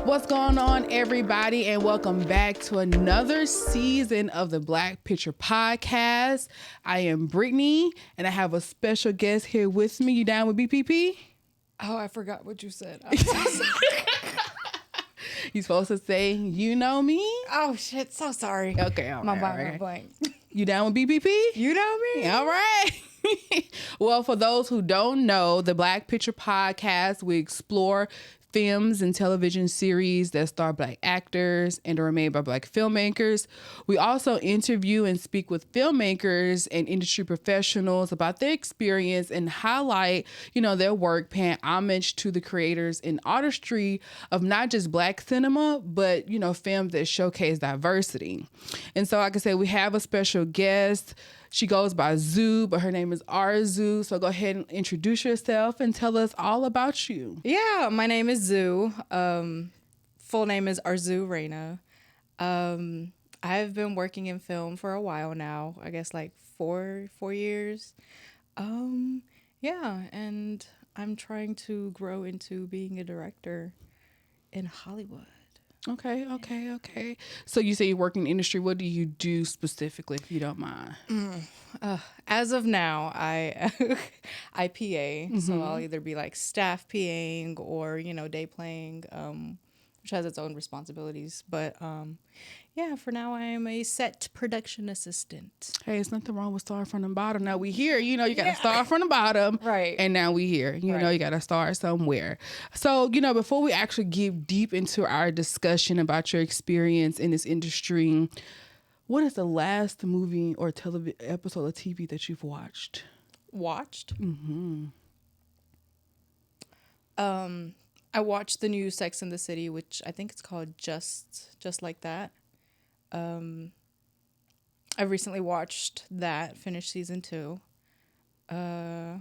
What's going on, everybody, and welcome back to another season of the Black Picture Podcast. I am Brittany, and I have a special guest here with me. You down with BPP? Oh, I forgot what you said. You supposed to say, you know me? Oh, shit. So sorry. Okay, all right. My mind went blank. You down with BPP? You know me? All right. Well, for those who don't know, the Black Picture Podcast, we explore films and television series that star Black actors and are made by Black filmmakers. We also interview and speak with filmmakers and industry professionals about their experience and highlight, their work, paying homage to the creators and artistry of not just Black cinema, but, films that showcase diversity. And so, like I said, we have a special guest. She goes by Zoo, but her name is Arzoo. So go ahead and introduce yourself and tell us all about you. Yeah, my name is Zoo. Full name is Arzoo Raina. I've been working in film for a while now. I guess like four years. Yeah, and I'm trying to grow into being a director in Hollywood. Okay. So you say you work in the industry. What do you do specifically, if you don't mind? As of now, I PA. Mm-hmm. So I'll either be like staff PAing or, day playing, which has its own responsibilities. But yeah, for now I am a set production assistant. Hey, it's nothing wrong with starting from the bottom. Now we here, you got to start from the bottom. Right. And now we here. You know, you got to start somewhere. So, before we actually get deep into our discussion about your experience in this industry, what is the last movie or episode of TV that you've watched? Mm-hmm. I watched the new Sex and the City, which I think it's called Just Like That. I recently watched that, finished season 2. Yeah.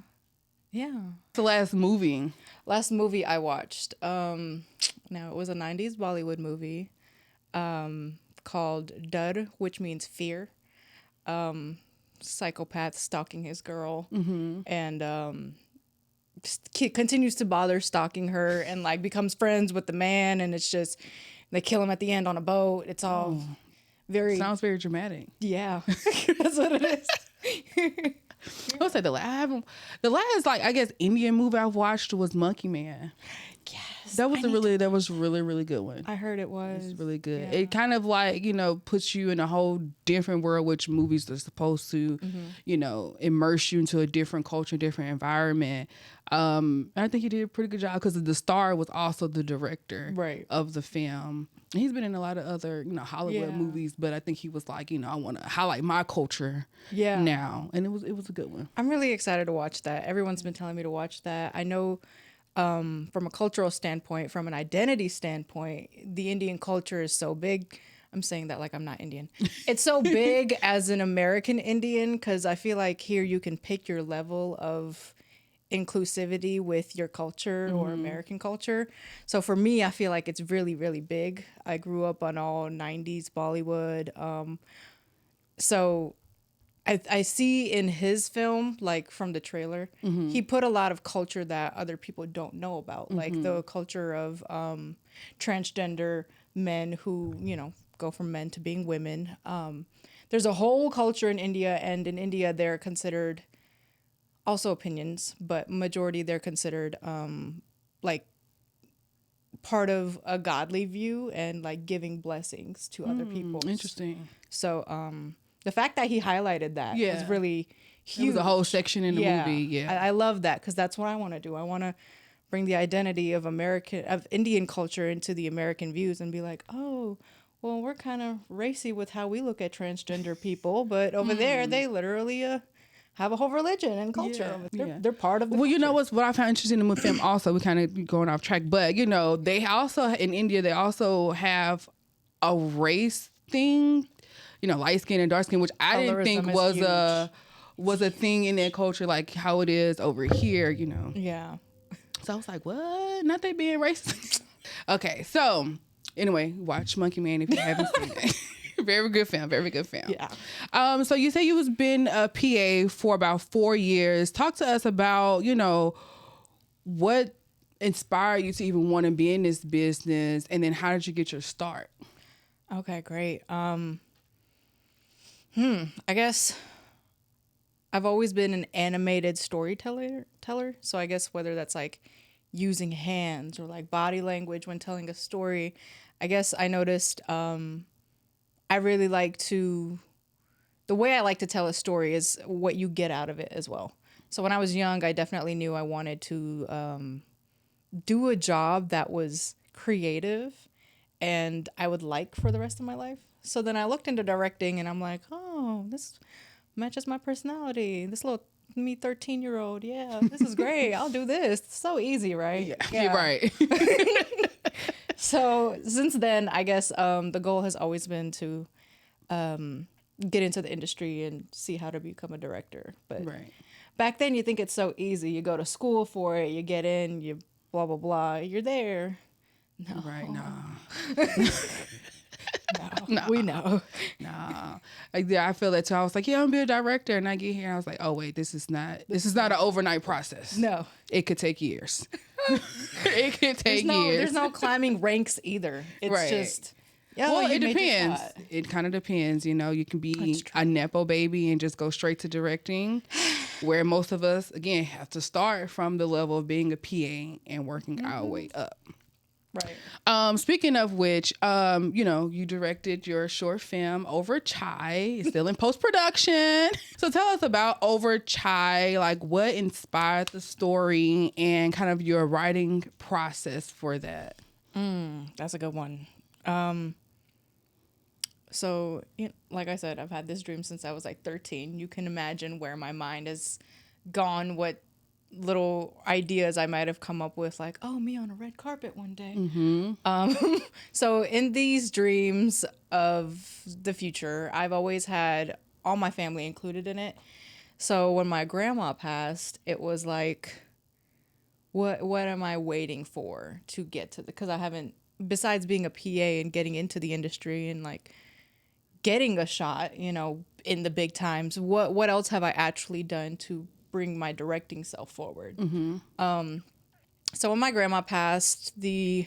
The last movie I watched. Now it was a 90s Bollywood movie, called Dud, which means fear. Psychopath stalking his girl, and continues to bother stalking her, and like becomes friends with the man, and it's just they kill him at the end on a boat. It's all sounds very dramatic. Yeah. That's what it is. I would say the last I guess Indian movie I watched was Monkey Man. Yes, that was really good one. I heard it was. It's really good. Yeah. It kind of puts you in a whole different world, which movies are supposed to, immerse you into a different culture, different environment. I think he did a pretty good job because the star was also the director of the film. He's been in a lot of other, Hollywood movies, but I think he was like, I want to highlight my culture now. And it was a good one. I'm really excited to watch that. Everyone's been telling me to watch that. I know from a cultural standpoint, from an identity standpoint, the Indian culture is so big. I'm saying that like I'm not Indian. It's so big as an American Indian because I feel like here you can pick your level of inclusivity with your culture or American culture. So for me, I feel like it's really, really big. I grew up on all 90s Bollywood. So I see in his film, like from the trailer, he put a lot of culture that other people don't know about, like the culture of transgender men who, go from men to being women. There's a whole culture in India, and in India they're considered, also opinions, but majority they're considered like part of a godly view and like giving blessings to other people. Interesting. So the fact that he highlighted that was really huge. It was a whole section in the movie. Yeah, I love that because that's what I want to do. I want to bring the identity of Indian culture into the American views and be like, oh, well, we're kind of racy with how we look at transgender people, but over there they literally have a whole religion and culture. They're part of the culture. What I found interesting in the film also, we kind of going off track, but they also in India they also have a race thing, light skin and dark skin, which I didn't think was a thing in their culture like how it is over here, Yeah. So I was like, what? Not they being racist. Okay, so anyway, watch Monkey Man if you haven't seen it. Very good film. Yeah. So you say you was been a PA for about 4 years. Talk to us about, what inspired you to even want to be in this business, and then how did you get your start? Okay, great. I guess I've always been an animated storyteller. So I guess whether that's like using hands or like body language when telling a story, I guess I noticed I really like to the way I like to tell a story is what you get out of it as well. So when I was young, I definitely knew I wanted to do a job that was creative and I would like for the rest of my life. So then I looked into directing and I'm like, oh, this matches my personality. This little me 13-year-old. Yeah, this is great. I'll do this. It's so easy, right? Yeah. You're right. So since then, I guess the goal has always been to get into the industry and see how to become a director. But Right. back then, you think it's so easy. You go to school for it. You get in. You blah blah blah. You're there. No. Right. Nah. No. We know. Nah. Like, yeah, I feel that too. I was like, yeah, I'm gonna be a director, and I get here, and I was like, oh wait, this is not an overnight process. No. It could take years. It could take years. There's no climbing ranks either. It's Right. just. Well, you it made your depends. shot. It kind of depends. You know, you can be a Nepo baby and just go straight to directing, where most of us, again, have to start from the level of being a PA and working our way up. Right. Speaking of which, you know, you directed your short film Over Chai. It's still in post-production. So tell us about Over Chai, like what inspired the story and kind of your writing process for that. That's a good one. So, like I said, I've had this dream since I was like 13. You can imagine where my mind has gone, what little ideas I might have come up with, like, oh, me on a red carpet one day. So in these dreams of the future, I've always had all my family included in it. So when my grandma passed, it was like, what am I waiting for to get to because I haven't, besides being a PA and getting into the industry and like getting a shot, in the big times, what else have I actually done to bring my directing self forward? So when my grandma passed, I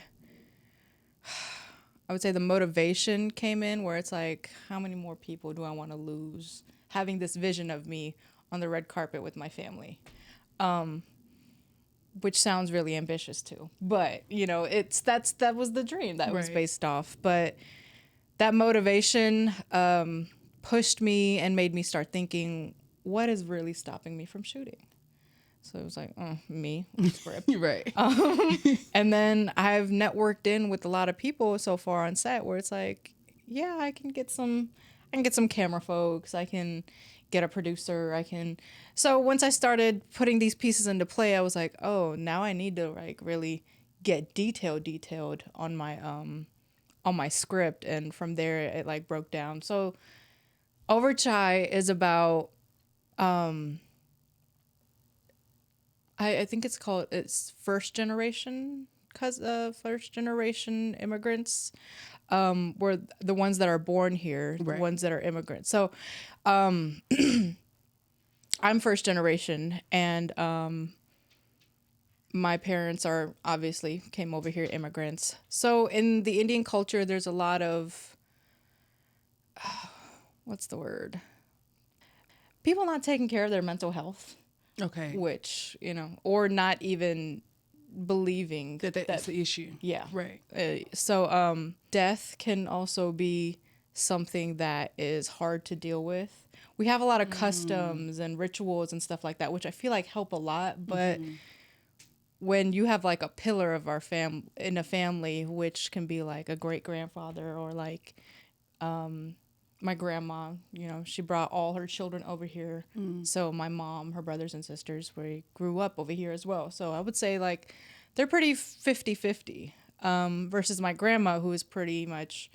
would say the motivation came in where it's like, how many more people do I want to lose having this vision of me on the red carpet with my family? Which sounds really ambitious too, but that was the dream that was based off. But that motivation pushed me and made me start thinking, what is really stopping me from shooting? So it was like, me, script. Right. And then I've networked in with a lot of people so far on set where it's like, yeah, I can get some camera folks. I can get a producer. So once I started putting these pieces into play, I was like, oh, now I need to like really get detailed on my script. And from there it like broke down. So Over Chai is about, I think it's first generation immigrants, were the ones that are born here, the ones that are immigrants. So, I'm first generation, and my parents are obviously came over here immigrants. So in the Indian culture, there's a lot of, what's the word? People not taking care of their mental health. Okay. Which, or not even believing that's the issue. Yeah. Right. So death can also be something that is hard to deal with. We have a lot of customs and rituals and stuff like that, which I feel like help a lot. But when you have like a pillar of our in a family, which can be like a great grandfather or like my grandma, she brought all her children over here. So my mom, her brothers and sisters, we grew up over here as well. So I would say like they're pretty 50-50 versus my grandma, who is pretty much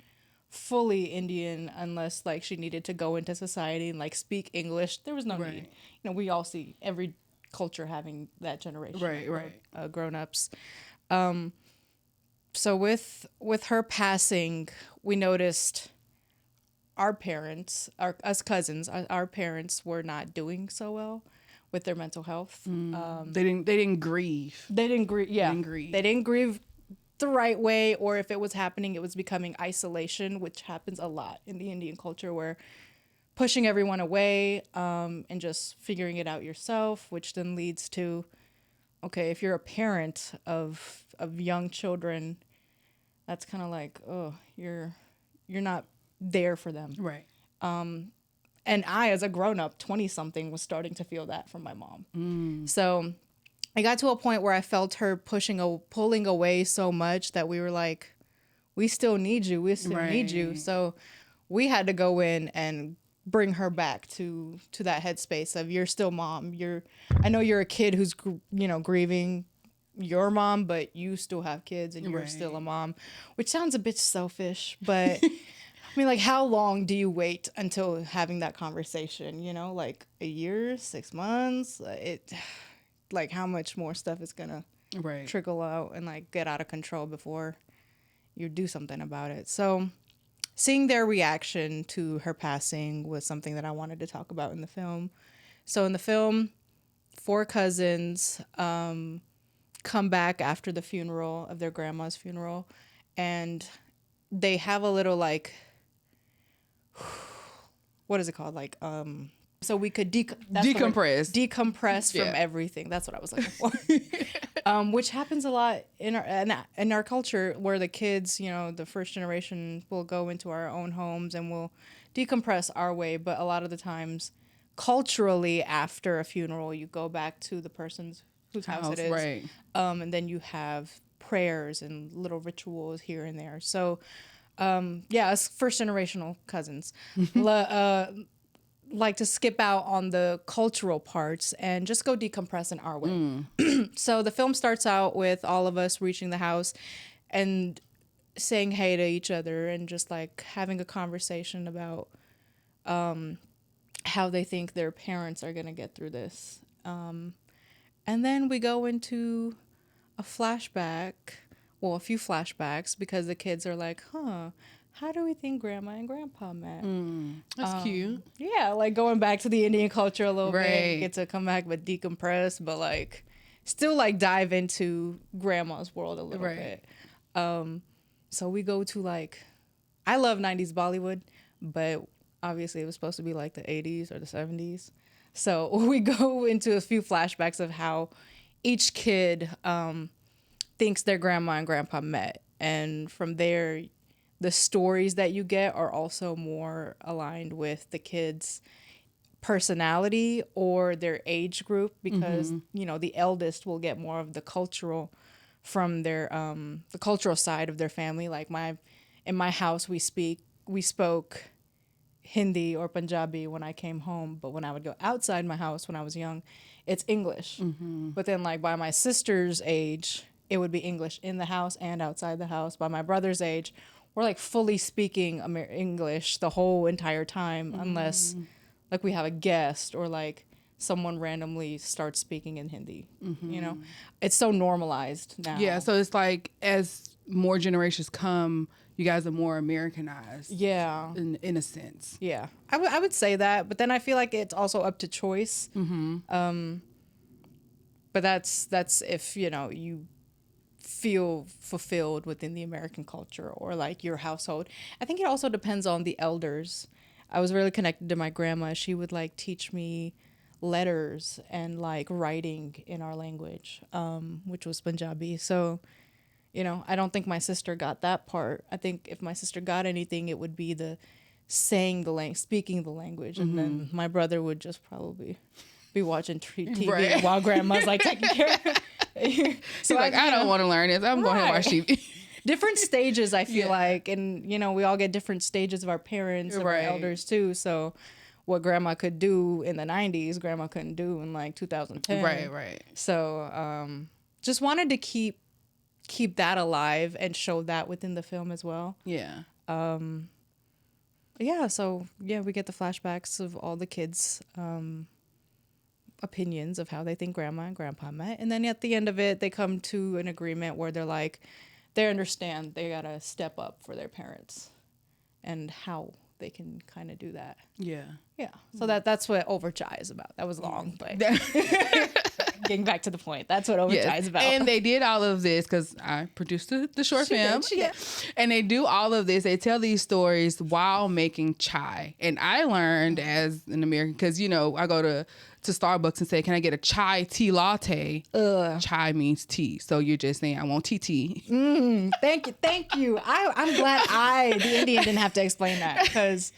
fully Indian unless like she needed to go into society and like speak English. There was no need. We all see every culture having that generation of grown-ups. So with her passing, we noticed our parents, us cousins, our parents were not doing so well. with their mental health. They didn't grieve. They didn't grieve. Yeah, didn't grieve. They didn't grieve the right way, or if it was happening, it was becoming isolation, which happens a lot in the Indian culture, where pushing everyone away, and just figuring it out yourself, which then leads to, okay, if you're a parent of young children, that's kind of like, oh, you're not there for them. Right. And I, as a grown-up 20-something, was starting to feel that from my mom. So I got to a point where I felt her pulling away so much that we were like, we still need you. We still need you. Right. So we had to go in and bring her back to that headspace of, you're still mom. I know you're a kid who's, grieving your mom, but you still have kids and you're Right. still a mom, which sounds a bit selfish, but I mean, like, how long do you wait until having that conversation? Like a year, 6 months, like how much more stuff is gonna Right. trickle out and like get out of control before you do something about it. So seeing their reaction to her passing was something that I wanted to talk about in the film. So in the film, 4 cousins come back after the funeral of their grandma's funeral, and they have a little like, what is it called? Like, so we could decompress Yeah. from everything. That's what I was looking for. Which happens a lot in our culture, where the kids, the first generation, will go into our own homes and we'll decompress our way. But a lot of the times, culturally, after a funeral, you go back to the person's whose house it is, right. and then you have prayers and little rituals here and there. So, us first generational cousins like to skip out on the cultural parts and just go decompress in our way. So the film starts out with all of us reaching the house and saying hey to each other and just like having a conversation about how they think their parents are going to get through this. And then we go into a flashback, well, a few flashbacks, because the kids are like, how do we think grandma and grandpa met? That's cute. Yeah, like going back to the Indian culture a little Right. bit, get to come back but decompress, but like still like dive into grandma's world a little Right. bit. So we go to like, I love 90s Bollywood, but obviously it was supposed to be like the 80s or the 70s. So we go into a few flashbacks of how each kid thinks their grandma and grandpa met. And from there, the stories that you get are also more aligned with the kids' personality or their age group, because the eldest will get more of the cultural from their the cultural side of their family. Like in my house we spoke Hindi or Punjabi when I came home, but when I would go outside my house when I was young, it's English. But then like by my sister's age, it would be English in the house and outside the house. By my brother's age, we're like fully speaking English the whole entire time, unless like we have a guest or like someone randomly starts speaking in Hindi. It's so normalized now. Yeah, so it's like as more generations come, you guys are more Americanized. Yeah. In a sense. Yeah. I would say that, but then I feel like it's also up to choice. But that's if, you feel fulfilled within the American culture or like your household. I think it also depends on the elders. I was really connected to my grandma. She would like teach me letters and like writing in our language, which was Punjabi. So, I don't think my sister got that part. I think if my sister got anything, it would be the speaking the language. And then my brother would just probably be watching TV Right. while grandma's like taking care of it. So like, I don't want to learn this. I'm going to watch TV. Different stages, I feel like. And, we all get different stages of our parents and our elders too. So what grandma could do in the 90s, grandma couldn't do in like 2010. Right. So just wanted to keep that alive and show that within the film as well. Yeah. We get the flashbacks of all the kids' opinions of how they think grandma and grandpa met. And then at the end of it, they come to an agreement where they're like, they understand they gotta step up for their parents and how they can kind of do that. Yeah. Yeah. So that's what Overchai is about. That was long, but getting back to the point, that's what Overchai is about. And they did all of this because I produced the short film. She did. And they do all of this. They tell these stories while making chai. And I learned as an American, because, you know, I go to Starbucks and say, can I get a chai tea latte? Chai means tea. So you're just saying, I want tea. Thank you. I'm glad the Indian didn't have to explain that, because...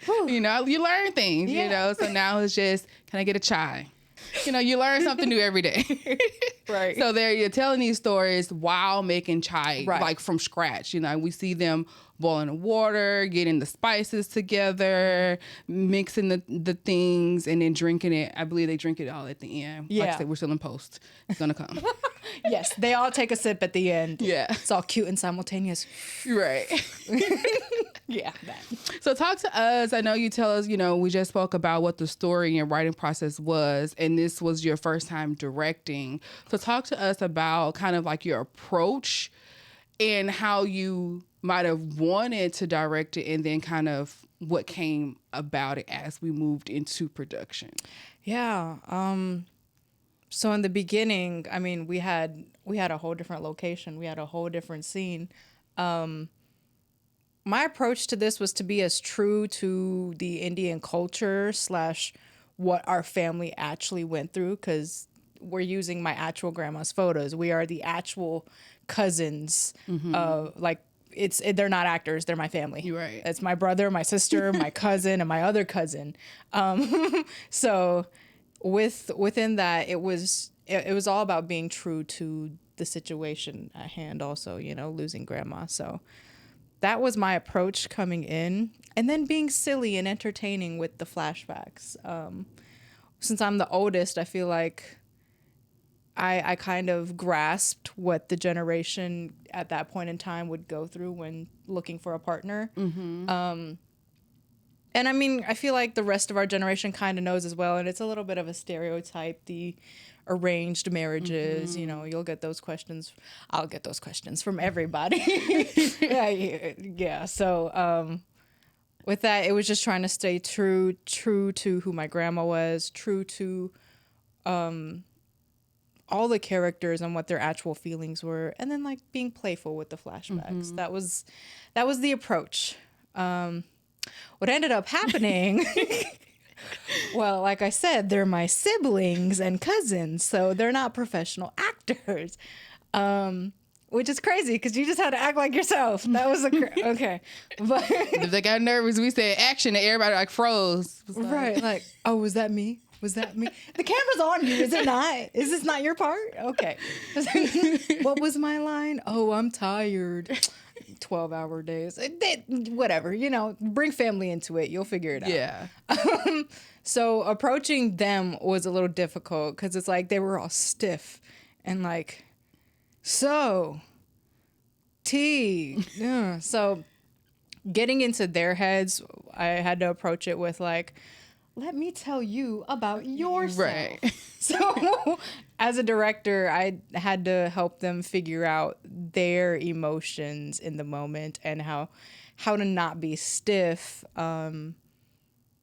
You know, you learn things, you know. So now it's just, can I get a chai? You know, you learn something new every day. Right. So you're telling these stories while making chai, like from scratch. You know, we see them boiling the water, getting the spices together, mixing the things, and then drinking it. I believe they drink it all at the end. Yeah. Like I said, we're still in post. It's going to come. Yes, they all take a sip at the end. Yeah. It's all cute and simultaneous. Right. Yeah. That. So talk to us. I know you tell us, you know, we just spoke about what the story and writing process was, and this was your first time directing. So talk to us about kind of like your approach and how you might have wanted to direct it, and then kind of what came about it as we moved into production. Yeah. So in the beginning, I mean, we had a whole different location. We had a whole different scene. My approach to this was to be as true to the Indian culture / what our family actually went through, because we're using my actual grandma's photos. We are the actual cousins. They're not actors. They're my family. You're right. It's my brother, my sister, my cousin, and my other cousin. So within that, it was all about being true to the situation at hand. Also, you know, losing grandma. So that was my approach coming in, and then being silly and entertaining with the flashbacks. Since I'm the oldest, I feel like I kind of grasped what the generation at that point in time would go through when looking for a partner. Mm-hmm. And I mean, I feel like the rest of our generation kind of knows as well. And it's a little bit of a stereotype, the arranged marriages, mm-hmm. You know, you'll get those questions. I'll get those questions from everybody. Yeah. So with that, it was just trying to stay true to who my grandma was, true to all the characters and what their actual feelings were. And then like being playful with the flashbacks. Mm-hmm. That was the approach. What ended up happening, well, like I said, they're my siblings and cousins, so they're not professional actors, which is crazy because you just had to act like yourself. That was okay. But if they got nervous, we said action, and everybody like froze. Right, like, oh, was that me? Was that me? The camera's on you, is it not? Is this not your part? Okay. What was my line? Oh, I'm tired. 12-hour days. Whatever, you know, bring family into it. You'll figure it out. Yeah. So approaching them was a little difficult because it's like they were all stiff and like, so, tea. Yeah. So getting into their heads, I had to approach it with like, let me tell you about yourself. Right. So as a director, I had to help them figure out their emotions in the moment and how to not be stiff. That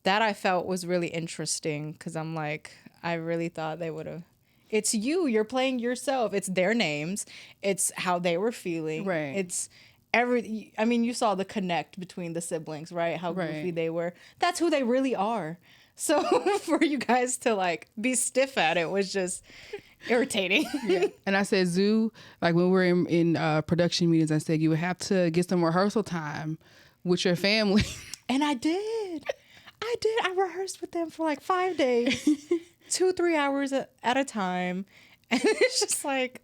I felt was really interesting because I'm like, I really thought they would have. It's you're playing yourself. It's their names. It's how they were feeling. Right. It's I mean, you saw the connect between the siblings, right? How goofy they were. That's who they really are. So for you guys to like be stiff at it was just irritating. Yeah. And I said, Zoo, like when we were in production meetings, I said you would have to get some rehearsal time with your family. And I did. I rehearsed with them for like 5 days, 2-3 hours at a time. And it's just like,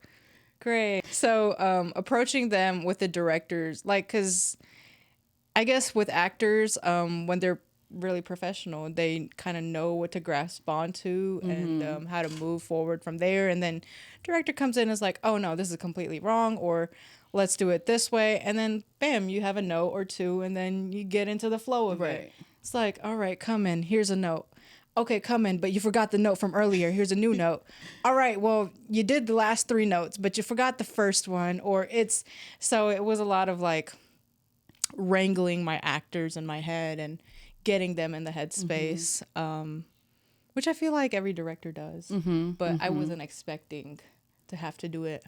great. So approaching them with the directors, like, because I guess with actors, when they're really professional, they kind of know what to grasp onto and how to move forward from there. And then director comes in and is like, oh no, this is completely wrong, or let's do it this way. And then bam, you have a note or two, and then you get into the flow of it. It's like, all right, come in, here's a note. Okay, come in, but you forgot the note from earlier. Here's a new note. All right, well, you did the last 3 notes, but you forgot the first one. So it was a lot of like wrangling my actors in my head and getting them in the headspace, which I feel like every director does. But I wasn't expecting to have to do it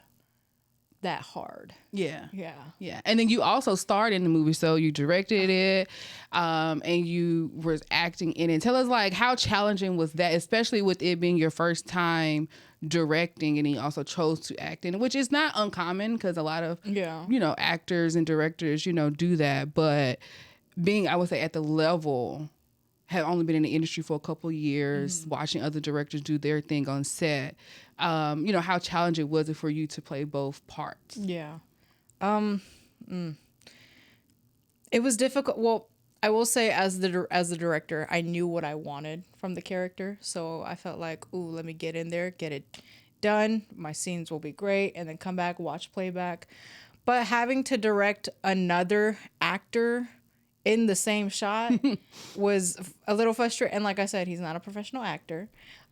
that hard. Yeah. Yeah. Yeah. And then you also starred in the movie. So you directed it, and you were acting in it. Tell us, like, how challenging was that, especially with it being your first time directing, and you also chose to act in it, which is not uncommon because a lot of, actors and directors, do that. But being, I would say, at the level, have only been in the industry for a couple of years, watching other directors do their thing on set. How challenging was it for you to play both parts? Yeah. It was difficult. Well, I will say as the director, I knew what I wanted from the character. So I felt like, ooh, let me get in there, get it done. My scenes will be great, and then come back, watch playback. But having to direct another actor in the same shot was a little frustrating. And like I said, he's not a professional actor.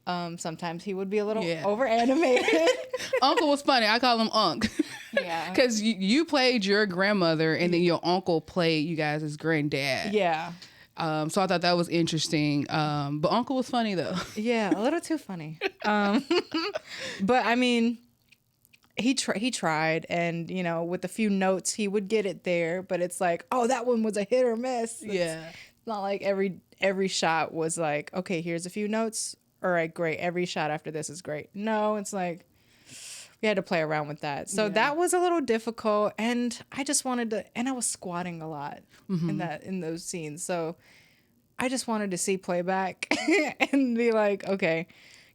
Sometimes he would be a little over animated. Uncle was funny. I call him Unc. Yeah. Because you played your grandmother, and then your uncle played you guys as granddad. Yeah. So I thought that was interesting. But Uncle was funny, though. Yeah, a little too funny. But I mean, he tried, and with a few notes he would get it there, but it's like, oh, that one was a hit or miss. It's not like every shot was like, okay, here's a few notes, all right, great, every shot after this is great. No, it's like we had to play around with that, so that was a little difficult. And I just wanted to, and I was squatting a lot in those scenes, so I just wanted to see playback and be like, okay,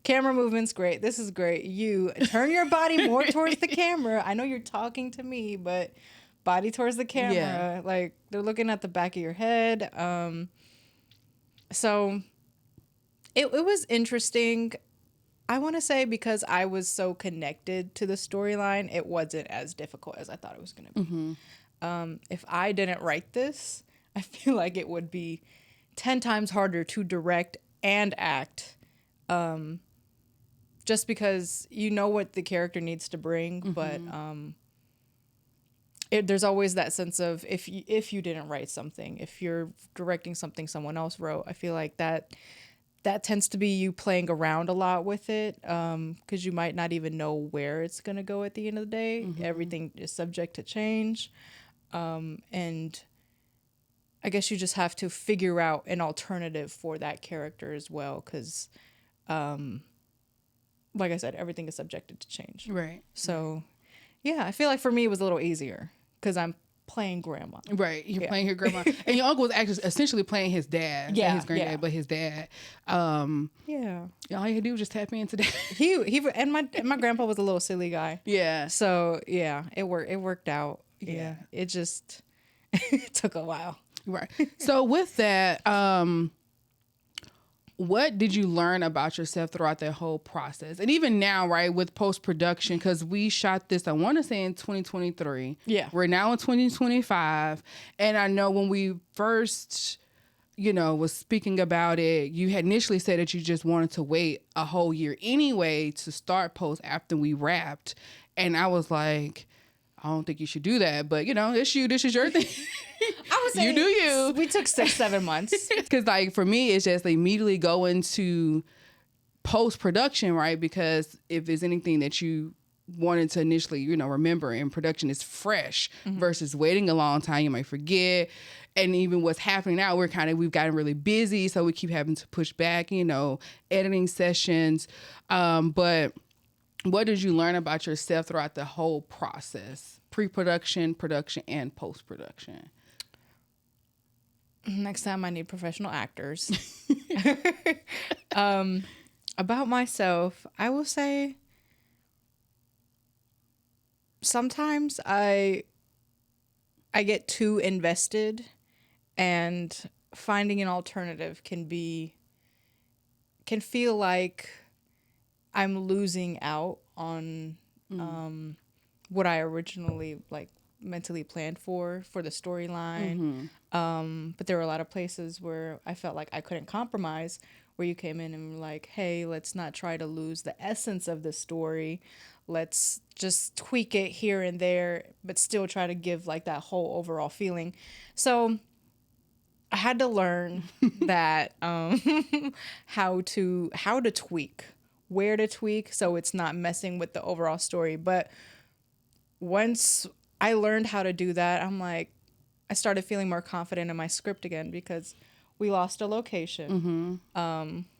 camera movement's great. This is great. You turn your body more towards the camera. I know you're talking to me, but body towards the camera. Yeah. Like, they're looking at the back of your head. So it was interesting. I want to say because I was so connected to the storyline, it wasn't as difficult as I thought it was going to be. If I didn't write this, I feel like it would be 10 times harder to direct and act, just because you know what the character needs to bring, but there's always that sense of if you didn't write something, if you're directing something someone else wrote, I feel like that tends to be you playing around a lot with it, because you might not even know where it's going to go at the end of the day. Everything is subject to change, and I guess you just have to figure out an alternative for that character as well, because, like I said, everything is subjected to change. Right. So, yeah, I feel like for me it was a little easier because I'm playing grandma. Right. You're playing your grandma. And your uncle was actually essentially playing his dad. Yeah. His granddad, but his dad. Yeah. All you had to do was just tap into that. He and my grandpa was a little silly guy. Yeah. So, yeah, it worked out. Yeah. It just it took a while. Right. So with that, what did you learn about yourself throughout that whole process? And even now, right, with post-production, because we shot this, I want to say in 2023. Yeah. We're now in 2025. And I know when we first, was speaking about it, you had initially said that you just wanted to wait a whole year anyway to start post after we wrapped. And I was like, I don't think you should do that, but it's you. This is your thing. I was saying, you do you. We took 6-7 months. Because like for me, it's just immediately go into post production, right? Because if there's anything that you wanted to initially, remember in production, is fresh versus waiting a long time. You might forget, and even what's happening now, we've gotten really busy, so we keep having to push back, editing sessions, but. What did you learn about yourself throughout the whole process? Pre-production, production, and post-production. Next time I need professional actors. About myself, I will say sometimes I get too invested, and finding an alternative can feel like I'm losing out on what I originally mentally planned for the storyline. But there were a lot of places where I felt like I couldn't compromise, where you came in and were like, hey, let's not try to lose the essence of the story. Let's just tweak it here and there, but still try to give like that whole overall feeling. So I had to learn that how to tweak, where to tweak, so it's not messing with the overall story. But once I learned how to do that, I'm like, I started feeling more confident in my script again because we lost a location.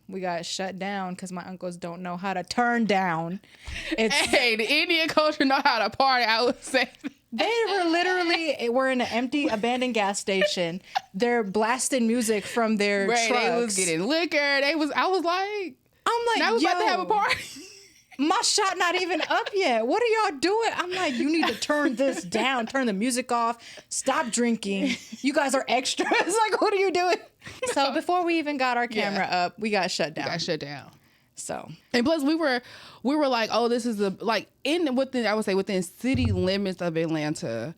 We got shut down because my uncles don't know how to turn down. Hey, the Indian culture know how to party, I would say. We're in an empty, abandoned gas station. They're blasting music from their trucks. They was getting liquor. I was like, now we're about to have a party. My shot not even up yet. What are y'all doing? I'm like, you need to turn this down. Turn the music off. Stop drinking. You guys are extras. Like, what are you doing? So before we even got our camera up, we got shut down. So, and plus we were like, oh, this is within city limits of Atlanta,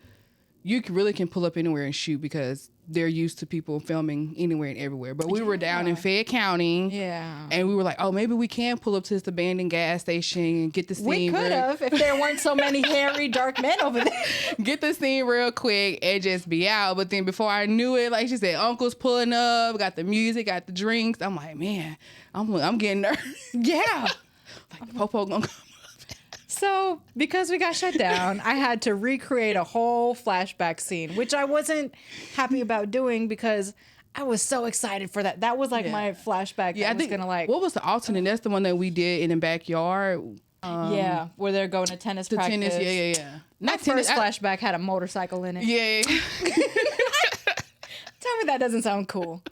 you really can pull up anywhere and shoot because they're used to people filming anywhere and everywhere. But we were down in Fayette County, and we were like, oh, maybe we can pull up to this abandoned gas station and get the scene. We could have if there weren't so many hairy, dark men over there. Get the scene real quick and just be out. But then before I knew it, like she said, uncle's pulling up, got the music, got the drinks. I'm like, man, I'm getting nervous. Yeah. Like, the popo gonna come. So, because we got shut down, I had to recreate a whole flashback scene, which I wasn't happy about doing because I was so excited for that. That was like my flashback. Yeah, I was gonna like. What was the alternate? That's the one that we did in the backyard. Where they're going to tennis practice. Yeah. Not tennis. Flashback had a motorcycle in it. Yeah. Tell me that doesn't sound cool.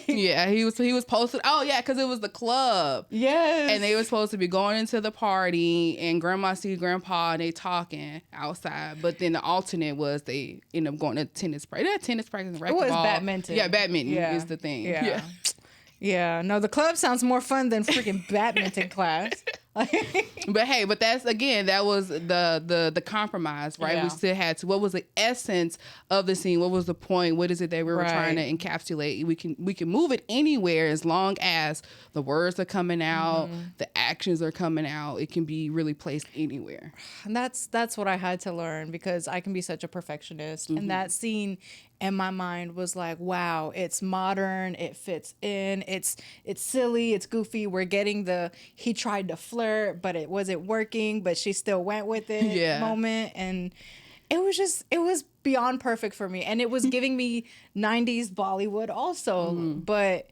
Yeah, he was posted. Oh yeah, because it was the club. Yes. And they were supposed to be going into the party, and grandma sees grandpa, and they talking outside. But then the alternate was they end up going to tennis practice. That tennis practice, racquetball. It was badminton. Yeah, badminton is the thing. Yeah. Yeah. No, the club sounds more fun than freaking badminton class. But hey, that was the compromise, right? Yeah. We still had to. What was the essence of the scene? What was the point? What is it that we were trying to encapsulate? We can move it anywhere as long as the words are coming out, the actions are coming out. It can be really placed anywhere. And that's what I had to learn because I can be such a perfectionist. And that scene in my mind was like, wow, it's modern, it fits in, it's silly, it's goofy. We're getting he tried to flirt, but it wasn't working, but she still went with it moment. And it was beyond perfect for me. And it was giving me 90s Bollywood also. But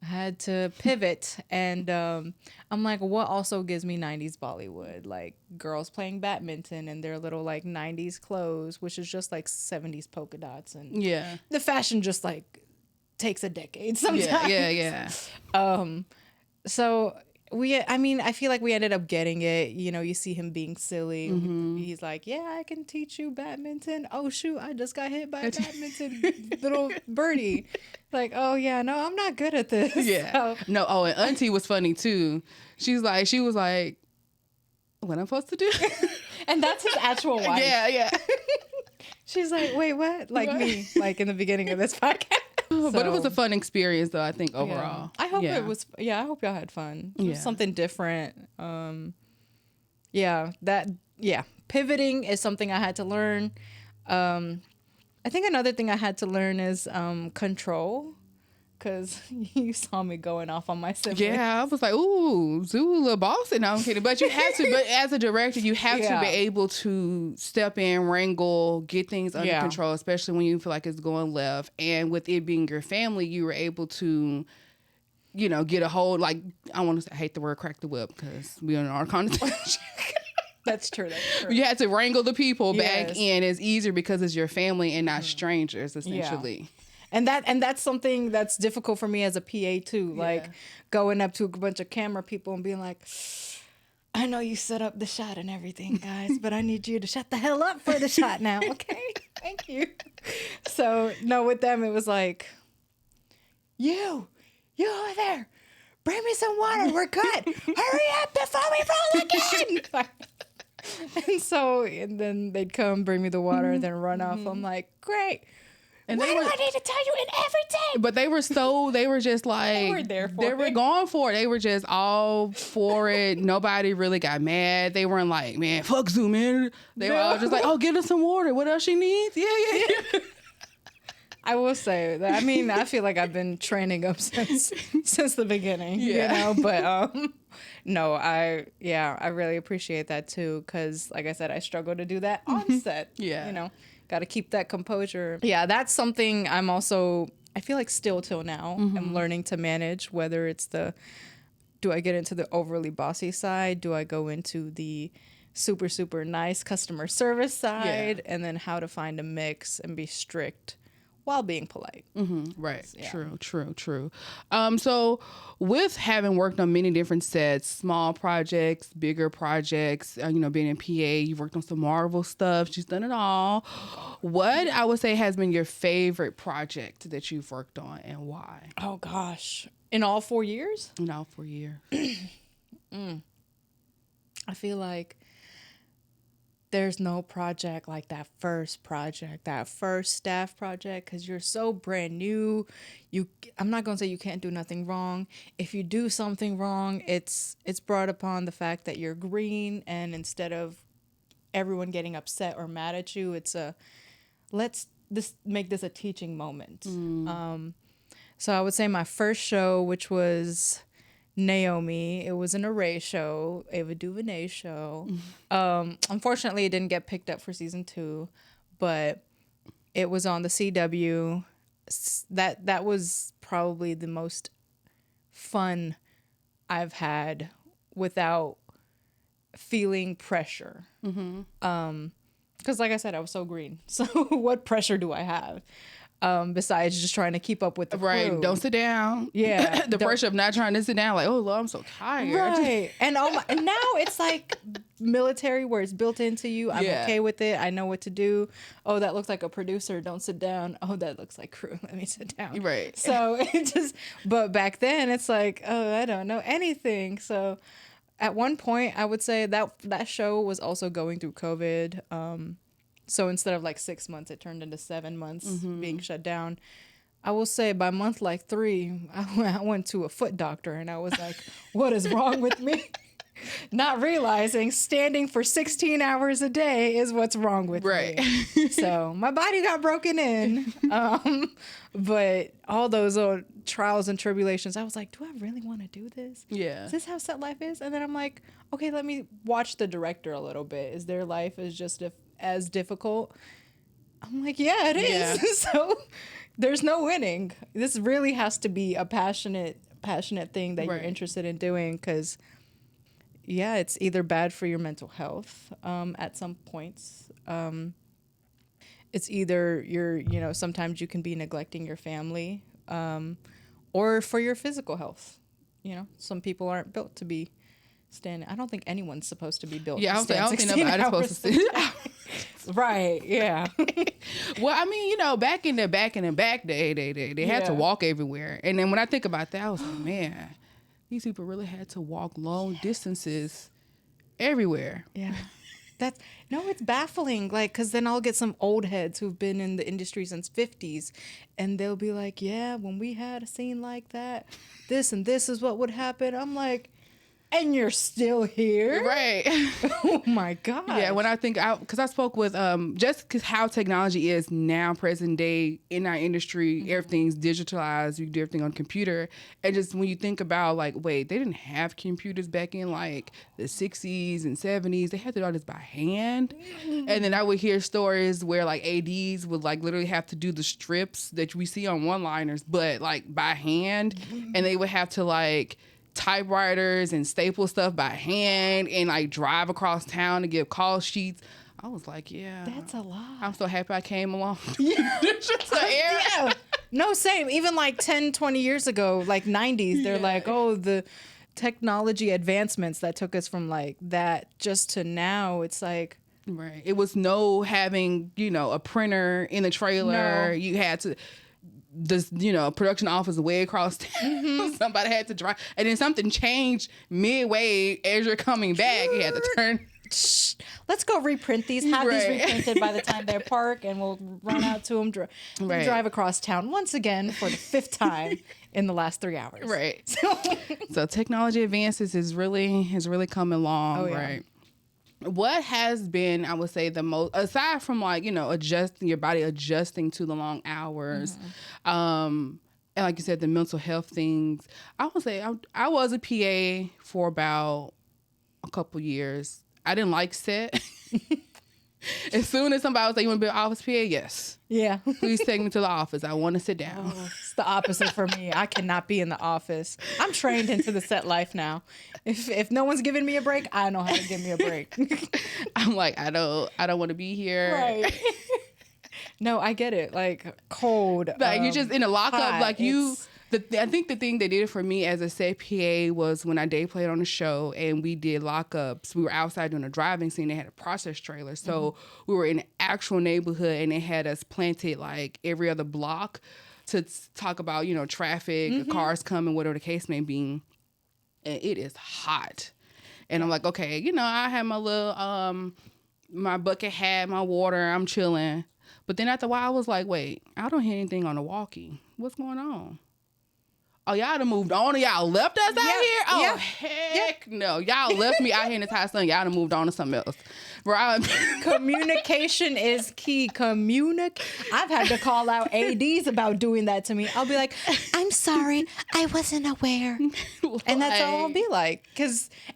I had to pivot, and I'm like, what also gives me 90s Bollywood? Like girls playing badminton in their little like 90s clothes, which is just like 70s polka dots, and the fashion just like takes a decade sometimes. Yeah. So I feel like we ended up getting it. You know, you see him being silly. He's like, yeah, I can teach you badminton. Oh, shoot, I just got hit by a badminton little birdie. Like, oh, yeah, no, I'm not good at this. Yeah. So. No, and Auntie was funny, too. She was like, what am I supposed to do? And that's his actual wife. Yeah. She's like, wait, what? Like what? Me, like in the beginning of this podcast. But it was a fun experience, though, I think, overall. I hope it was. Yeah, I hope y'all had fun. It was something different. Pivoting is something I had to learn. I think another thing I had to learn is control. Because you saw me going off on my siblings. Yeah, I was like, ooh, Zula bossy. No, I'm kidding. But you have to, but as a director, you have to be able to step in, wrangle, get things under control, especially when you feel like it's going left. And with it being your family, you were able to, get a hold, like, I hate the word crack the whip because we are in our conversation. That's true. You had to wrangle the people back in. It's easier because it's your family and not strangers, essentially. Yeah. And that's something that's difficult for me as a PA too. Like going up to a bunch of camera people and being like, I know you set up the shot and everything, guys, but I need you to shut the hell up for the shot now, okay? Thank you. So no, with them it was like, you over there, bring me some water. We're good. Hurry up before we roll again. And then they'd come bring me the water and then run off. I'm like, great. And why do I need to tell you in everything? But they were just like, they were there for they it. were going for it. They were just all for it. Nobody really got mad. They weren't like, man, fuck Zoo, man. They were all just like, oh, get us some water. What else she needs? Yeah. I will say that. I mean, I feel like I've been training them since the beginning, you know, but no, I really appreciate that too. Cause like I said, I struggle to do that on set. Yeah. You know, got to keep that composure. Yeah. That's something I feel like still till now, I'm learning to manage, whether it's do I get into the overly bossy side? Do I go into the super, super nice customer service side? And then how to find a mix and be strict while being polite. Right. Yeah. True. So with having worked on many different sets, small projects, bigger projects, being in PA, you've worked on some Marvel stuff. She's done it all. What I would say has been your favorite project that you've worked on and why? Oh gosh. In all 4 years? In all 4 years. I feel like there's no project like that first staff project, because you're so brand new. I'm not going to say you can't do nothing wrong. If you do something wrong, it's brought upon the fact that you're green, and instead of everyone getting upset or mad at you, it's let's make this a teaching moment. So I would say my first show, which was Naomi, it was an Array show, Ava DuVernay show. Unfortunately, it didn't get picked up for season 2, but it was on the CW. That was probably the most fun I've had without feeling pressure. Because like I said, I was so green. So what pressure do I have? Besides just trying to keep up with the crew. Right, don't sit down. Yeah, the pressure of not trying to sit down, like, oh Lord, I'm so tired. Right, and and now it's like military where it's built into you. I'm okay with it. I know what to do. Oh, that looks like a producer. Don't sit down. Oh, that looks like crew. Let me sit down. Right. So it just. But back then, it's like, oh, I don't know anything. So at one point, I would say that show was also going through COVID. So instead of like 6 months, it turned into 7 months being shut down. I will say by month like 3, I went to a foot doctor and I was like, what is wrong with me? Not realizing standing for 16 hours a day is what's wrong with me. So my body got broken in. But all those old trials and tribulations, I was like, do I really want to do this? Yeah. Is this how set life is? And then I'm like, okay, let me watch the director a little bit. Is their life is just as difficult? I'm like, yeah, it is. Yeah. So there's no winning. This really has to be a passionate thing that you're interested in doing, because it's either bad for your mental health at some points. It's either sometimes you can be neglecting your family, or for your physical health. Some people aren't built to be standing. I don't think anyone's supposed to be built. Yeah, I don't think nobody's supposed to sit. Right. Yeah. Well, I mean, back in the back day, they had to walk everywhere. And then when I think about that, I was like, man, these people really had to walk long distances everywhere. Yeah. It's baffling. Like, cause then I'll get some old heads who've been in the industry since 50s, and they'll be like, yeah, when we had a scene like that, this and this is what would happen. I'm like, and you're still here? Right. Oh my God. Yeah, when I think because I spoke with just because how technology is now present day in our industry, everything's digitalized, you do everything on computer. And just when you think about like, wait, they didn't have computers back in like the 60s and 70s. They had to do all this by hand. And then I would hear stories where like ADs would like literally have to do the strips that we see on one-liners, but like by hand. And they would have to like typewriters and staple stuff by hand and like drive across town to give call sheets. I was like, yeah, that's a lot. I'm so happy I came along. Yeah. No, same. Even like 10, 20 years ago, like 90s, they're like, oh, the technology advancements that took us from like that just to now. It's like, right. It was no having, a printer in the trailer. No. You had to this, production office way across town. Somebody had to drive. And then something changed midway as you're coming back. You had to turn. let's go reprint these, have these Right. reprinted by the time they park, and we'll run out to them, Right. drive across town once again for the 5th time in the last 3 hours. Right. So technology advances is really come along, Oh, yeah. right? What has been, I would say, the most, aside from like, adjusting your body, adjusting to the long hours, and like you said, the mental health things, I would say I was a PA for about a couple years. I didn't like set. As soon as somebody was like, you want to be an office PA? Yes. Yeah. Please take me to the office. I want to sit down. Oh, it's the opposite for me. I cannot be in the office. I'm trained into the set life now. If no one's giving me a break, I know how to give me a break. I'm like, I don't want to be here. Right. No, I get it. Like cold. Like you're just in a lockup. hot. Like I think the thing they did for me as a set PA was when I day played on the show and we did lockups. We were outside doing a driving scene. They had a process trailer, so we were in an actual neighborhood and they had us planted like every other block to talk about traffic, cars coming, whatever the case may be. And it is hot, and I'm like, okay, I had my little my bucket hat, my water, I'm chilling. But then after a while, I was like, wait, I don't hear anything on the walkie. What's going on? Oh, y'all done moved on and y'all left us out here? Oh, heck no. Y'all left me out here in the entire sun. Y'all done moved on to something else. Right? Communication is key. I've had to call out ADs about doing that to me. I'll be like, I'm sorry, I wasn't aware. And that's all I'll be like.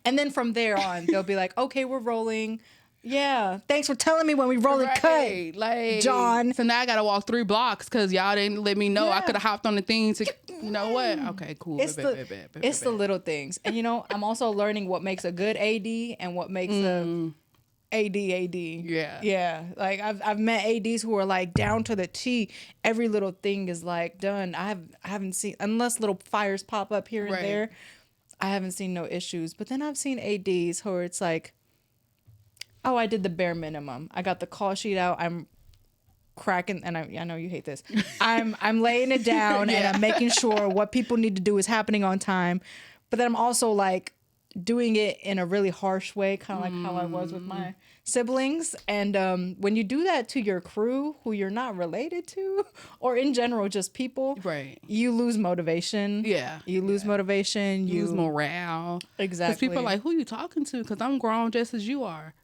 And then from there on, they'll be like, okay, we're rolling. Yeah, thanks for telling me when we roll and cut, like, John. So now I got to walk 3 blocks because y'all didn't let me know. I could have hopped on the thing to, you know what? Okay, cool. It's the little things. And, I'm also learning what makes a good AD and what makes a AD. Yeah. Yeah. Like, I've met ADs who are, like, down to the T. Every little thing is, like, done. I haven't seen, unless little fires pop up here and there, I haven't seen no issues. But then I've seen ADs where it's like, oh, I did the bare minimum. I got the call sheet out. I'm cracking, and I know you hate this. I'm laying it down and I'm making sure what people need to do is happening on time. But then I'm also like doing it in a really harsh way, kind of like how I was with my siblings. And when you do that to your crew who you're not related to, or in general just people, you lose motivation. You lose motivation. You lose morale. Exactly. Because people are like, who you talking to? Because I'm grown just as you are.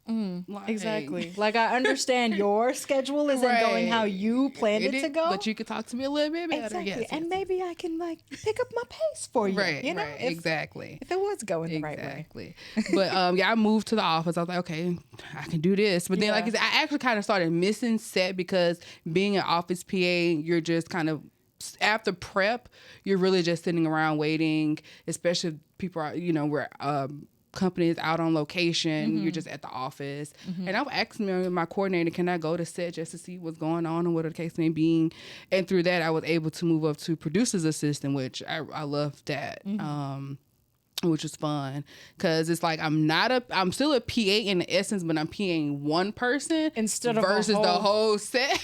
Exactly. Like, I understand your schedule isn't going how you planned it to go, but you could talk to me a little bit better. Exactly. Yes, and maybe I can like pick up my pace for you. Exactly. If it was going the right way. But I moved to the office. I was like, okay, I can do this. But then, like I said, I actually kind of started missing set because being an office PA, you're just kind of, after prep, you're really just sitting around waiting, especially if people are, where companies out on location, you're just at the office. And I was asking my coordinator, can I go to set just to see what's going on and what the case may be? And through that, I was able to move up to producer's assistant, which I love that. Which is fun because it's like I'm still a PA in the essence, but I'm PAing one person instead of versus the whole set.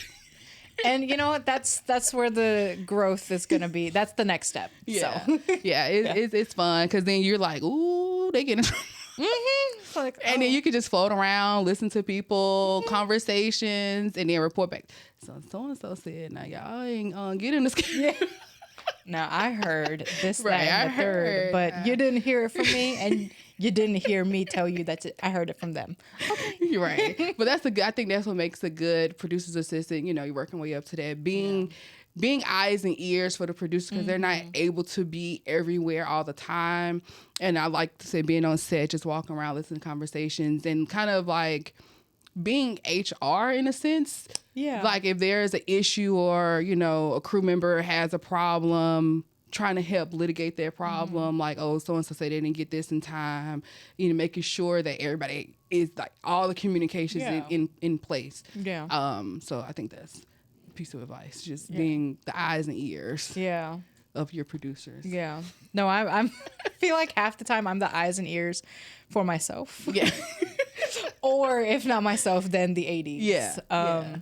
And you know what? That's where the growth is gonna be. That's the next step. Yeah, so. It's fun because then you're like, ooh, they getting. Like, and then you can just float around, listen to people, conversations, and then report back. So and so said, now y'all ain't getting this. Now I heard this, that, and the third, but you didn't hear it from me, and you didn't hear me tell you that I heard it from them. Okay, you're right. But I think that's what makes a good producer's assistant. You're working way up to that, being eyes and ears for the producer because they're not able to be everywhere all the time. And I like to say being on set, just walking around, listening to conversations, and kind of like being HR in a sense. Yeah. Like if there's an issue or, a crew member has a problem, trying to help litigate their problem, like, oh, so-and-so said they didn't get this in time, making sure that everybody is like all the communications in place. Yeah. So I think that's a piece of advice, just being the eyes and ears of your producers. Yeah. No, I feel like half the time I'm the eyes and ears for myself. Yeah. Or if not myself, then the ADs. Yeah.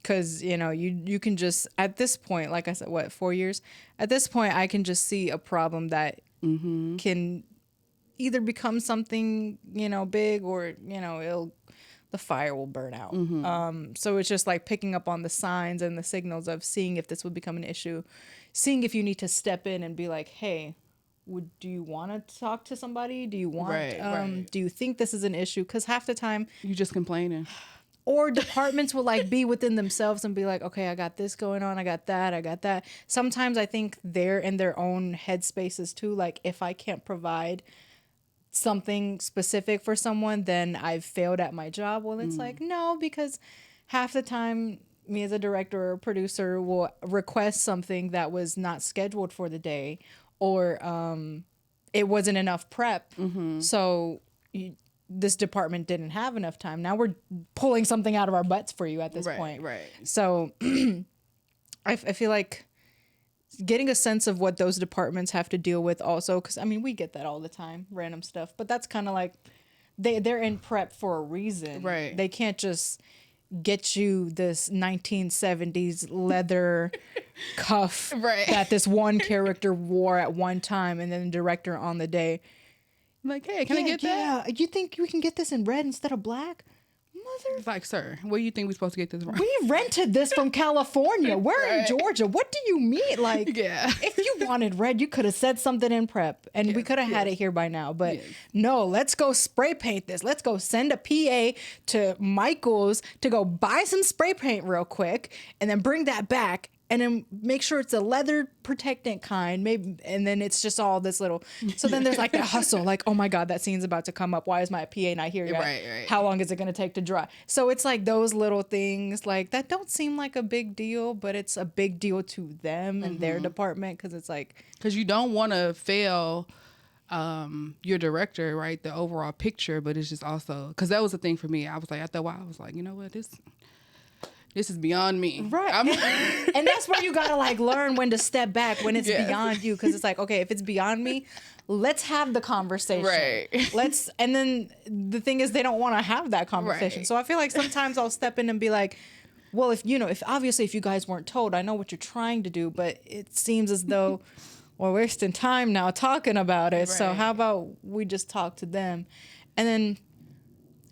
Because, you can just, at this point, like I said, 4 years? At this point, I can just see a problem that can either become something, big or, it'll the fire will burn out. So it's just like picking up on the signs and the signals of seeing if this would become an issue, seeing if you need to step in and be like, hey, do you want to talk to somebody? Do you want, do you think this is an issue? Because half the time you just complaining. Or departments will like be within themselves and be like, okay, I got this going on. I got that. Sometimes I think they're in their own headspaces too. Like if I can't provide something specific for someone, then I've failed at my job. Well, it's like, no, because half the time me as a director or producer will request something that was not scheduled for the day, or it wasn't enough prep. So this department didn't have enough time. Now we're pulling something out of our butts for you at this point. Right. So I feel like getting a sense of what those departments have to deal with also, because I mean, we get that all the time, random stuff, but that's kind of like they're in prep for a reason. Right. They can't just get you this 1970s leather cuff that this one character wore at one time, and then the director on the day like, hey, can I get that? Yeah, you think we can get this in red instead of black? It's like, sir, where do you think we're supposed to get this from? We rented this from California. We're in Georgia. What do you mean? Like, if you wanted red, you could have said something in prep, and we could have had it here by now. But no, let's go spray paint this. Let's go send a PA to Michael's to go buy some spray paint real quick, and then bring that back. And then make sure it's a leather protectant kind, maybe, and then it's just all this little. So then there's like that hustle, like, oh my God, that scene's about to come up. Why is my PA not here yet? Right. How long is it going to take to dry? So it's like those little things like that don't seem like a big deal, but it's a big deal to them and their department, because it's like, because you don't want to fail your director, right? The overall picture, but it's just also because that was the thing for me. I was like, after a while, I was like, you know what, this is beyond me. Right. And that's where you got to like learn when to step back when it's beyond you. Because it's like, okay, if it's beyond me, let's have the conversation. Right. And then the thing is, they don't want to have that conversation. Right. So I feel like sometimes I'll step in and be like, well, if you guys weren't told, I know what you're trying to do, but it seems as though we're wasting time now talking about it. Right. So how about we just talk to them? And then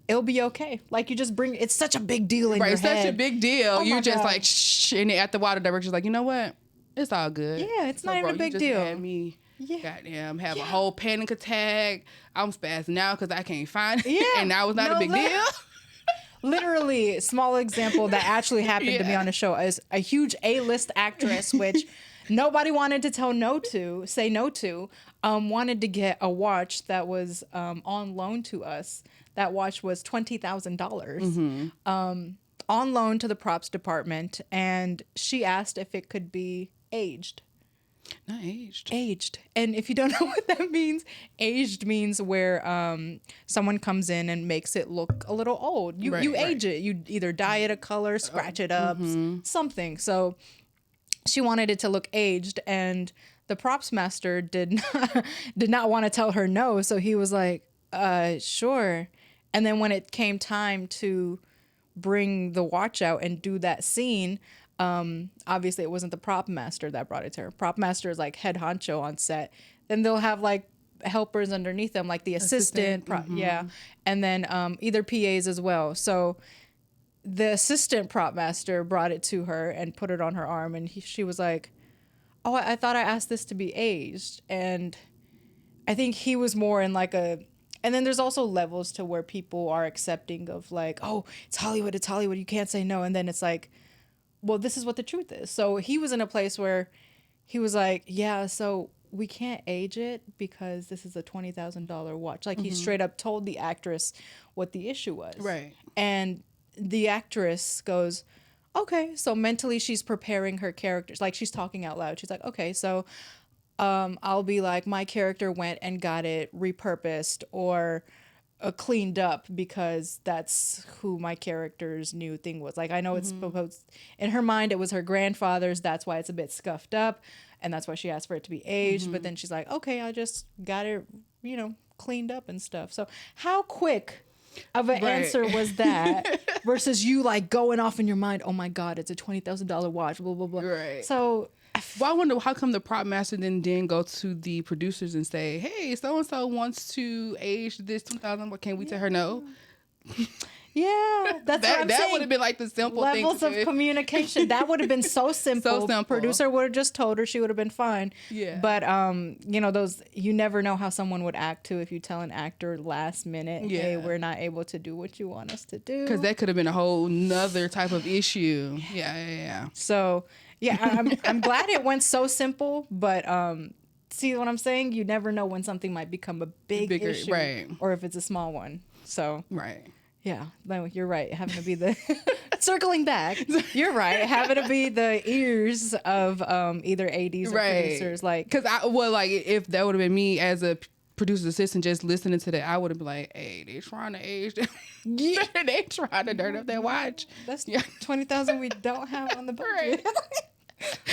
it'll be okay. Like, you just it's such a big deal in your head. Right, it's such a big deal. Oh, you just like, shh, and at the water director's like, you know what? It's all good. Yeah, it's not even a big deal. Had me, goddamn, have a whole panic attack. I'm spazzing out because I can't find it. Yeah. And that was not a big deal. Literally, small example that actually happened to me on the show is a huge A-list actress, which nobody wanted to say no to, wanted to get a watch that was on loan to us. That watch was $20,000 on loan to the props department, and she asked if it could be aged. Not aged. Aged. And if you don't know what that means, aged means where someone comes in and makes it look a little old. You age it. You either dye it a color, scratch it up, something. So she wanted it to look aged, and the props master did not want to tell her no. So he was like, sure. And then when it came time to bring the watch out and do that scene, obviously it wasn't the prop master that brought it to her. Prop master is like head honcho on set. Then they'll have like helpers underneath them, like the assistant. And then either PAs as well. So the assistant prop master brought it to her and put it on her arm, and she was like, oh, I thought I asked this to be aged. And I think he was more in like and then there's also levels to where people are accepting of like, oh, it's Hollywood, you can't say no. And then it's like, well, this is what the truth is. So he was in a place where he was like, yeah, so we can't age it because this is a $20,000 watch. Like he straight up told the actress what the issue was. Right. And the actress goes, okay. So mentally she's preparing her characters. Like she's talking out loud. She's like, okay, so I'll be like, my character went and got it repurposed or cleaned up because that's who my character's new thing was. Like, I know it's supposed, in her mind, it was her grandfather's. That's why it's a bit scuffed up. And that's why she asked for it to be aged. But then she's like, okay, I just got it, cleaned up and stuff. So how quick of an answer was that versus you like going off in your mind, oh my God, it's a $20,000 watch, blah, blah, blah. Right. So well, I wonder how come the prop master then go to the producers and say, hey, so-and-so wants to age this 2000, but can we tell her no? Yeah, that's what I'm That saying. would have been like the simple Levels thing of to do. communication. That would have been so simple. So simple. Producer would have just told her, she would have been fine. Yeah. But you know, those, you never know how someone would act too if you tell an actor last minute, hey, we're not able to do what you want us to do. Because that could have been a whole nother type of issue. Yeah. So yeah, I'm glad it went so simple, but see what I'm saying? You never know when something might become a bigger issue, right. or if it's a small one. So Right. yeah, no, you're right. Having to be the circling back, you're right. Having to be the ears of either ADs or producers, like, because if that would have been me as a producer's assistant, just listening to that, I would have been like, "Hey, they trying to age them. Yeah, they trying to dirt up that watch. That's 20,000 we don't have on the budget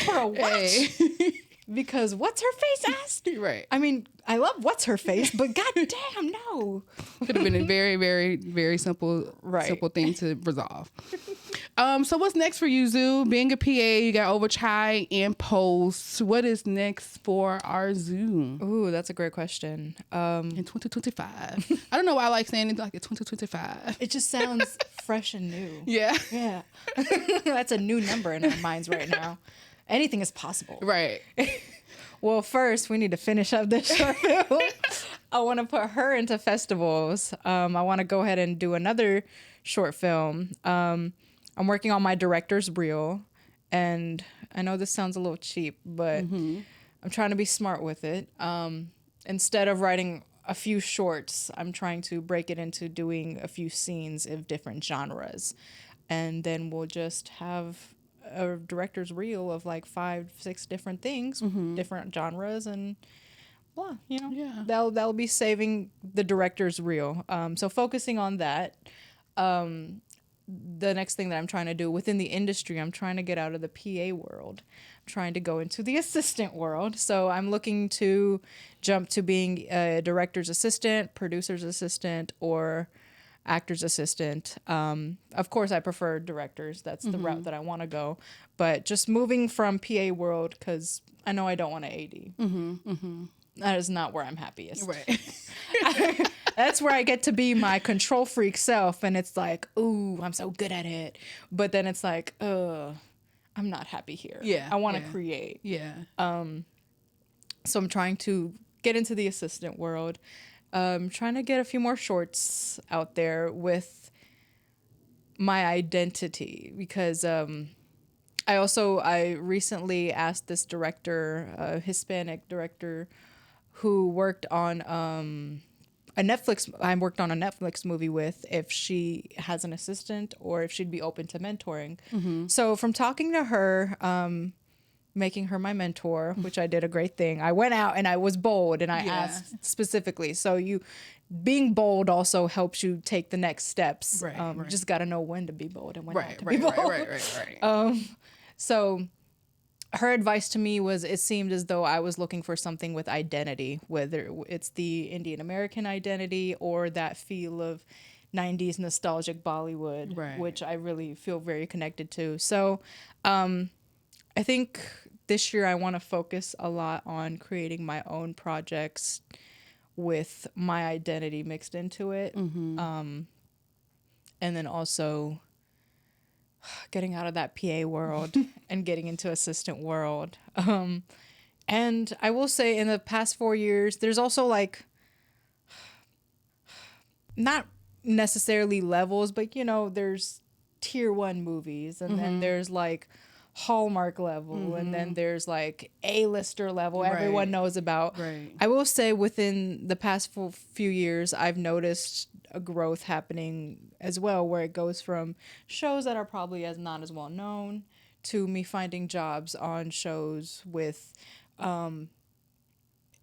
for a watch." Hey. Because what's her face asked? Right. I mean, I love what's her face, but goddamn, no. Could have been a very, very, very simple thing to resolve. So what's next for you, Zoo? Being a PA, you got Overchai and Post. What is next for Arzoo? Ooh, that's a great question. In 2025. I don't know why I like saying it like 2025. It just sounds fresh and new. Yeah. Yeah. That's a new number in our minds right now. Anything is possible. Right. Well, first, we need to finish up this short film. I want to put her into festivals. I want to go ahead and do another short film. I'm working on my director's reel. And I know this sounds a little cheap, but I'm trying to be smart with it. Instead of writing a few shorts, I'm trying to break it into doing a few scenes of different genres. And then we'll just have a director's reel of like 5-6 different things, different genres, and blah, you know. Yeah. That'll be saving the director's reel. So focusing on that. The next thing that I'm trying to do within the industry, I'm trying to get out of the PA world. I'm trying to go into the assistant world. So I'm looking to jump to being a director's assistant, producer's assistant, or actor's assistant. Of course, I prefer directors. That's the route that I want to go. But just moving from PA world, because I know I don't want to AD. That is not where I'm happiest. Right. That's where I get to be my control freak self. And it's like, ooh, I'm so good at it. But then it's like, I'm not happy here. Yeah. I want to create. Yeah. So I'm trying to get into the assistant world. Trying to get a few more shorts out there with my identity, because I recently asked this director, a Hispanic director who worked on I worked on a Netflix movie with, if she has an assistant or if she'd be open to mentoring. So from talking to her, making her my mentor, which I did a great thing. I went out and I was bold and I asked specifically. So being bold also helps you take the next steps. Right, You just got to know when to be bold and when not to be Right. bold. Right. So her advice to me was, it seemed as though I was looking for something with identity, whether it's the Indian American identity or that feel of 90s nostalgic Bollywood, which I really feel very connected to. So I think this year I want to focus a lot on creating my own projects with my identity mixed into it. And then also getting out of that PA world and getting into assistant world. And I will say, in the past 4 years, there's also like, not necessarily levels, but you know, there's tier 1 movies, and then there's like Hallmark level, and then there's like A-lister level everyone knows about. I will say, within the past few years, I've noticed a growth happening as well, where it goes from shows that are probably not as well known to me finding jobs on shows with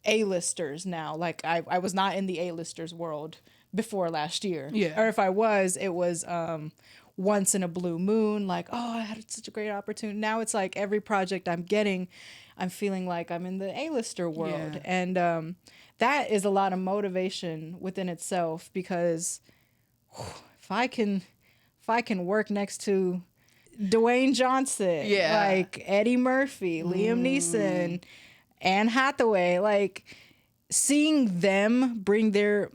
A-listers now. Like I was not in the A-listers world before last year. Or if I was, it was once in a blue moon, like, oh, I had such a great opportunity. Now it's like every project I'm getting, I'm feeling like I'm in the A-lister world. And that is a lot of motivation within itself, because if I can work next to Dwayne Johnson, like Eddie Murphy, Liam Neeson, Anne Hathaway, like seeing them bring their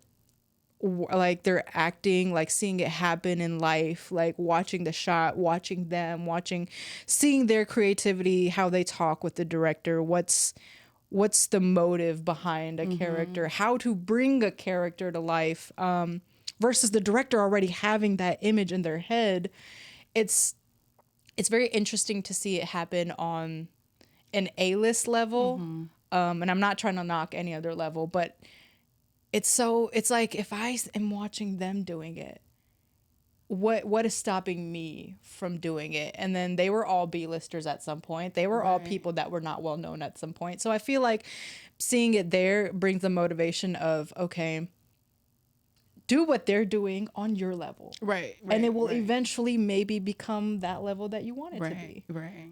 like their acting, like seeing it happen in life, like watching the shot, watching them, seeing their creativity, how they talk with the director, what's the motive behind a character, how to bring a character to life, versus the director already having that image in their head. It's very interesting to see it happen on an A-list level. And I'm not trying to knock any other level, but it's like, if I am watching them doing it, what is stopping me from doing it? And then they were all B-listers at some point. They were all people that were not well known at some point. So I feel like seeing it there brings the motivation of, okay, do what they're doing on your level. Right. And it will eventually maybe become that level that you want it to be. Right.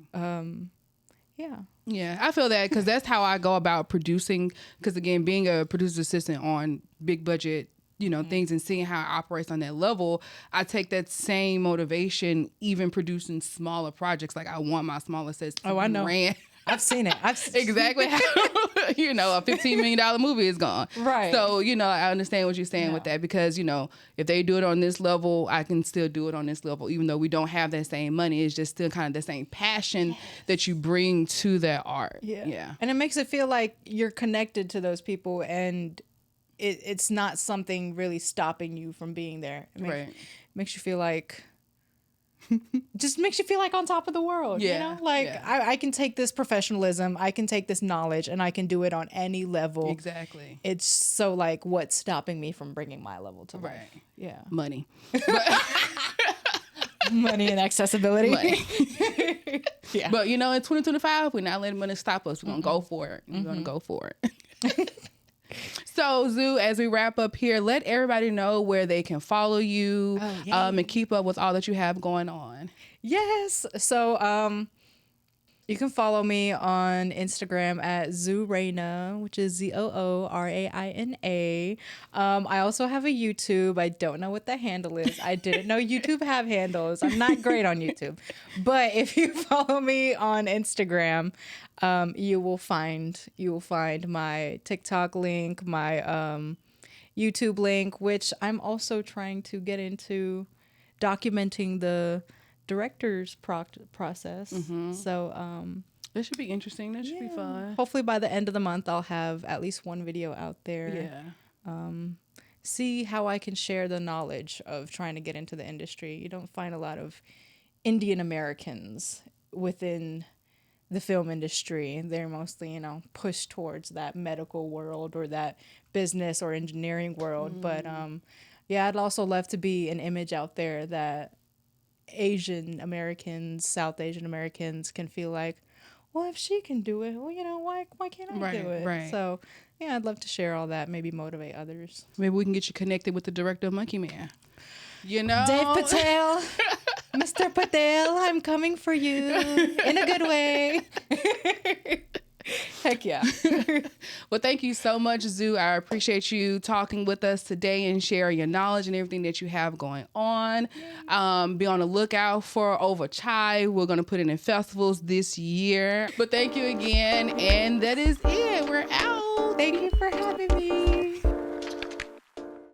Yeah. Yeah, I feel that, because that's how I go about producing. Because again, being a producer's assistant on big budget, things, and seeing how it operates on that level, I take that same motivation even producing smaller projects. Like, I want my smaller sets to I know. ran. I've seen it. Exactly how, a $15 million movie is gone. Right. So, I understand what you're saying with that, because, if they do it on this level, I can still do it on this level, even though we don't have that same money. It's just still kind of the same passion that you bring to that art. Yeah. And it makes it feel like you're connected to those people, and it's not something really stopping you from being there. Makes you feel like... just makes you feel like on top of the world. I can take this professionalism, I can take this knowledge, and I can do it on any level. Exactly. It's so like, what's stopping me from bringing my level to life? Yeah. Money. Money and accessibility. Money. Yeah. But in 2025, we're not letting money stop us. We're gonna go for it. We're gonna go for it. So, Zoo, as we wrap up here, let everybody know where they can follow you, and keep up with all that you have going on. Yes. So, you can follow me on Instagram at Arzoo Raina, which is ZOORAINA. I also have a YouTube. I don't know what the handle is. I didn't know YouTube have handles. I'm not great on YouTube. But if you follow me on Instagram, you will find my TikTok link, my YouTube link, which I'm also trying to get into documenting the director's process. So that should be interesting. That should be fun. Hopefully by the end of the month I'll have at least one video out there. See how I can share the knowledge of trying to get into the industry. You don't find a lot of Indian Americans within the film industry. They're mostly, pushed towards that medical world or that business or engineering world. But I'd also love to be an image out there that Asian Americans, South Asian Americans can feel like, well, if she can do it, well, why can't I do it? Right. So, I'd love to share all that, maybe motivate others. Maybe we can get you connected with the director of Monkey Man. Dave Patel, Mr. Patel, I'm coming for you in a good way. Heck yeah. Well, thank you so much, Zoo. I appreciate you talking with us today and sharing your knowledge and everything that you have going on. Be on the lookout for Over Chai. We're going to put it in festivals this year. But thank you again. And that is it. We're out. Thank you.